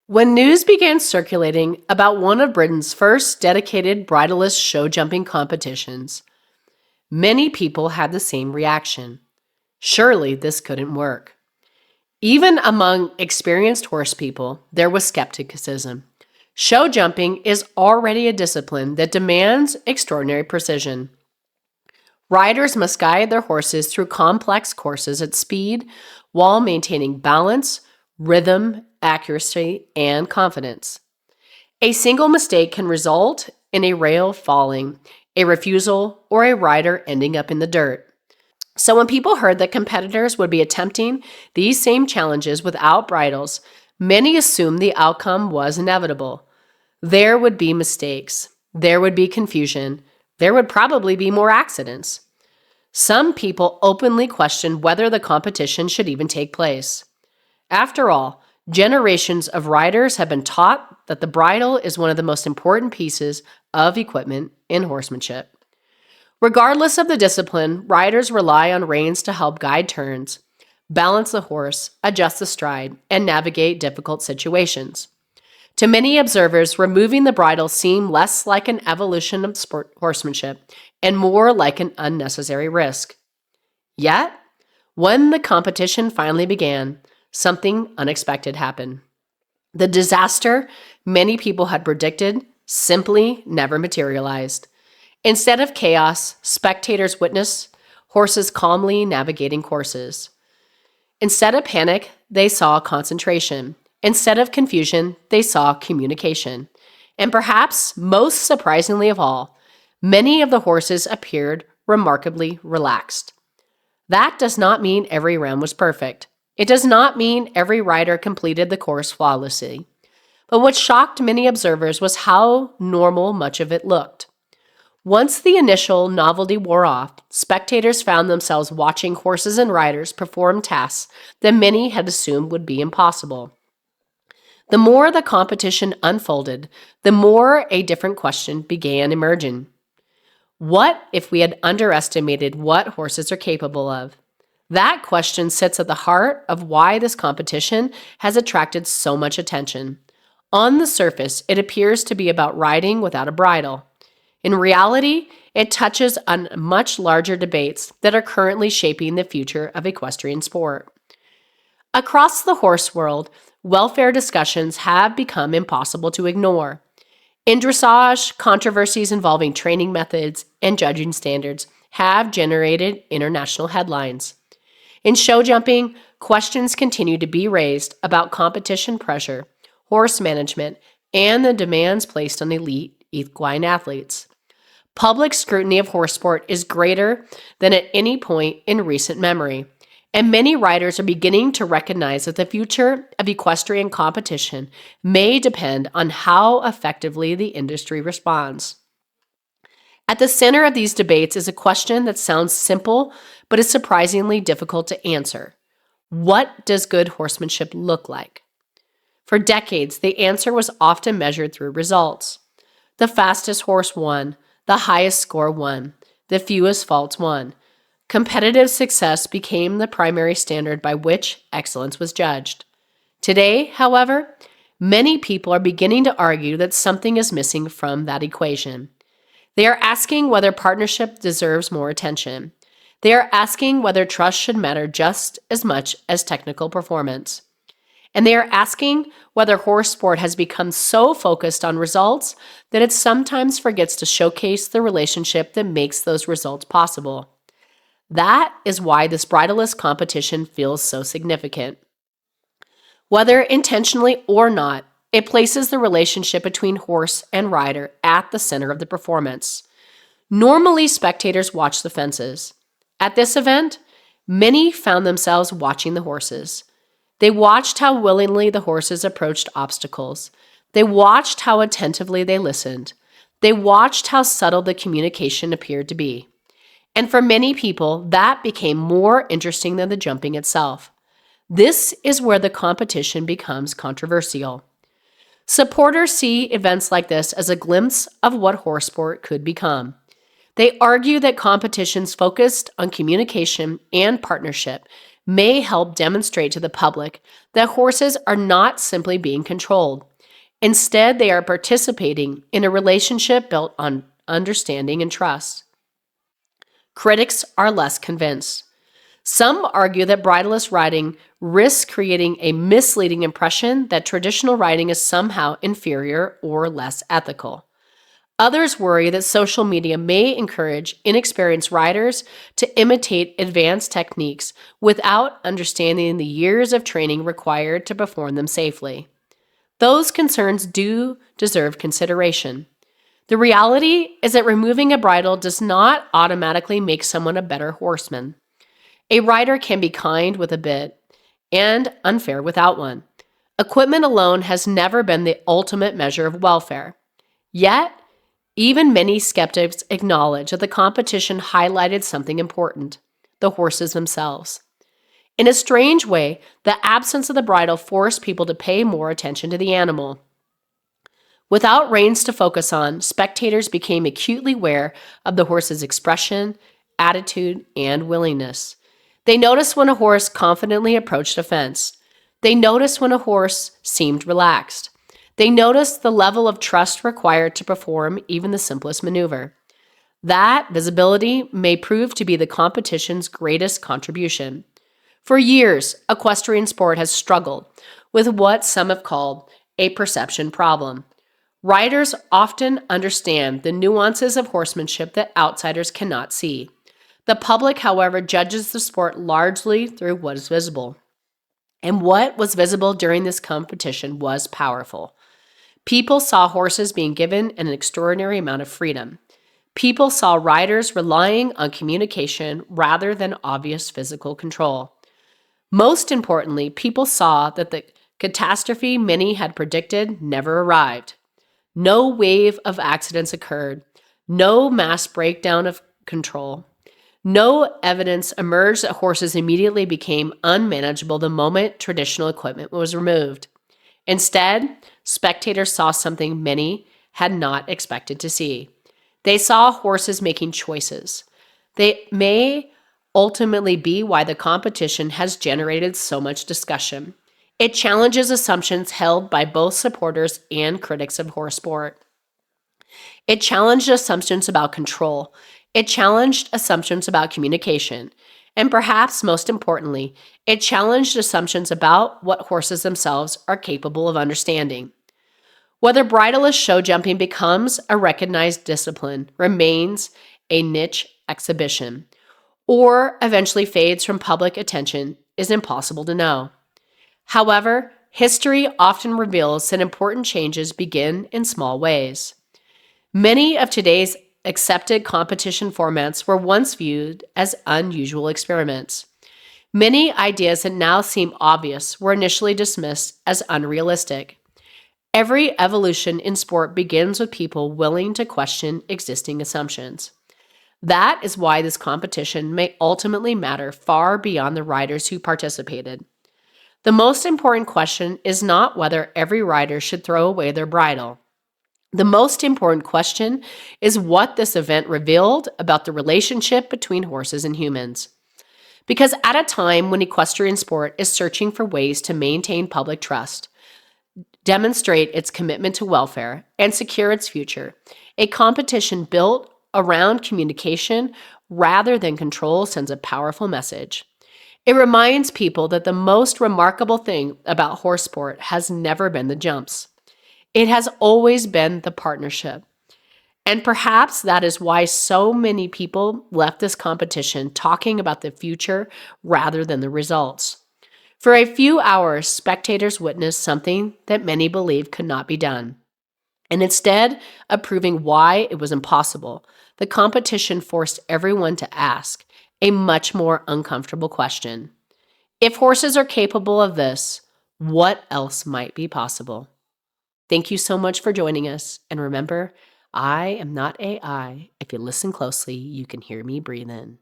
When news began circulating about one of Britain's first dedicated bridleless show jumping competitions, many people had the same reaction. Surely this couldn't work. Even among experienced horse people, there was skepticism. Show jumping is already a discipline that demands extraordinary precision. Riders must guide their horses through complex courses at speed while maintaining balance, rhythm, accuracy, and confidence. A single mistake can result in a rail falling, a refusal, or a rider ending up in the dirt. So when people heard that competitors would be attempting these same challenges without bridles, many assumed the outcome was inevitable. There would be mistakes. There would be confusion. There would probably be more accidents. Some people openly questioned whether the competition should even take place. After all, generations of riders have been taught that the bridle is one of the most important pieces of equipment in horsemanship. Regardless of the discipline, riders rely on reins to help guide turns, balance the horse, adjust the stride, and navigate difficult situations. To many observers, removing the bridle seemed less like an evolution of horsemanship and more like an unnecessary risk. Yet, when the competition finally began, something unexpected happened. The disaster many people had predicted simply never materialized. Instead of chaos, spectators witnessed horses calmly navigating courses. Instead of panic, they saw concentration. Instead of confusion, they saw communication. And perhaps most surprisingly of all, many of the horses appeared remarkably relaxed. That does not mean every round was perfect. It does not mean every rider completed the course flawlessly. But what shocked many observers was how normal much of it looked. Once the initial novelty wore off, spectators found themselves watching horses and riders perform tasks that many had assumed would be impossible. The more the competition unfolded, the more a different question began emerging. What if we had underestimated what horses are capable of? That question sits at the heart of why this competition has attracted so much attention. On the surface, it appears to be about riding without a bridle. In reality, it touches on much larger debates that are currently shaping the future of equestrian sport. Across the horse world, welfare discussions have become impossible to ignore. In dressage, controversies involving training methods and judging standards have generated international headlines. In show jumping, questions continue to be raised about competition pressure, horse management, and the demands placed on elite equine athletes. Public scrutiny of horse sport is greater than at any point in recent memory, and many riders are beginning to recognize that the future of equestrian competition may depend on how effectively the industry responds. At the center of these debates is a question that sounds simple, but is surprisingly difficult to answer. What does good horsemanship look like? For decades, the answer was often measured through results. The fastest horse won, the highest score won, the fewest faults won. Competitive success became the primary standard by which excellence was judged. Today, however, many people are beginning to argue that something is missing from that equation. They are asking whether partnership deserves more attention. They are asking whether trust should matter just as much as technical performance. And they are asking whether horse sport has become so focused on results that it sometimes forgets to showcase the relationship that makes those results possible. That is why this bridleless competition feels so significant. Whether intentionally or not, it places the relationship between horse and rider at the center of the performance. Normally, spectators watch the fences. At this event, many found themselves watching the horses. They watched how willingly the horses approached obstacles. They watched how attentively they listened. They watched how subtle the communication appeared to be. And for many people, that became more interesting than the jumping itself. This is where the competition becomes controversial. Supporters see events like this as a glimpse of what horse sport could become. They argue that competitions focused on communication and partnership may help demonstrate to the public that horses are not simply being controlled. Instead, they are participating in a relationship built on understanding and trust. Critics are less convinced. Some argue that bridleless riding risks creating a misleading impression that traditional riding is somehow inferior or less ethical. Others worry that social media may encourage inexperienced riders to imitate advanced techniques without understanding the years of training required to perform them safely. Those concerns do deserve consideration. The reality is that removing a bridle does not automatically make someone a better horseman. A rider can be kind with a bit and unfair without one. Equipment alone has never been the ultimate measure of welfare. Yet, even many skeptics acknowledge that the competition highlighted something important: the horses themselves. In a strange way, the absence of the bridle forced people to pay more attention to the animal. Without reins to focus on, spectators became acutely aware of the horse's expression, attitude, and willingness. They noticed when a horse confidently approached a fence. They noticed when a horse seemed relaxed. They noticed the level of trust required to perform even the simplest maneuver. That visibility may prove to be the competition's greatest contribution. For years, equestrian sport has struggled with what some have called a perception problem. Riders often understand the nuances of horsemanship that outsiders cannot see. The public, however, judges the sport largely through what is visible. And what was visible during this competition was powerful. People saw horses being given an extraordinary amount of freedom. People saw riders relying on communication rather than obvious physical control. Most importantly, people saw that the catastrophe many had predicted never arrived. No wave of accidents occurred. No mass breakdown of control. No evidence emerged that horses immediately became unmanageable the moment traditional equipment was removed. Instead, spectators saw something many had not expected to see. They saw horses making choices. They may ultimately be why the competition has generated so much discussion. It challenges assumptions held by both supporters and critics of horse sport. It challenged assumptions about control. It challenged assumptions about communication. And perhaps most importantly, it challenged assumptions about what horses themselves are capable of understanding. Whether bridleless show jumping becomes a recognized discipline, remains a niche exhibition, or eventually fades from public attention is impossible to know. However, history often reveals that important changes begin in small ways. Many of today's accepted competition formats were once viewed as unusual experiments. Many ideas that now seem obvious were initially dismissed as unrealistic. Every evolution in sport begins with people willing to question existing assumptions. That is why this competition may ultimately matter far beyond the riders who participated. The most important question is not whether every rider should throw away their bridle. The most important question is what this event revealed about the relationship between horses and humans. Because at a time when equestrian sport is searching for ways to maintain public trust, demonstrate its commitment to welfare, and secure its future, a competition built around communication rather than control sends a powerful message. It reminds people that the most remarkable thing about horse sport has never been the jumps. It has always been the partnership. And perhaps that is why so many people left this competition talking about the future rather than the results. For a few hours, spectators witnessed something that many believed could not be done. And instead of proving why it was impossible, the competition forced everyone to ask a much more uncomfortable question. If horses are capable of this, what else might be possible? Thank you so much for joining us. And remember, I am not AI. If you listen closely, you can hear me breathe in.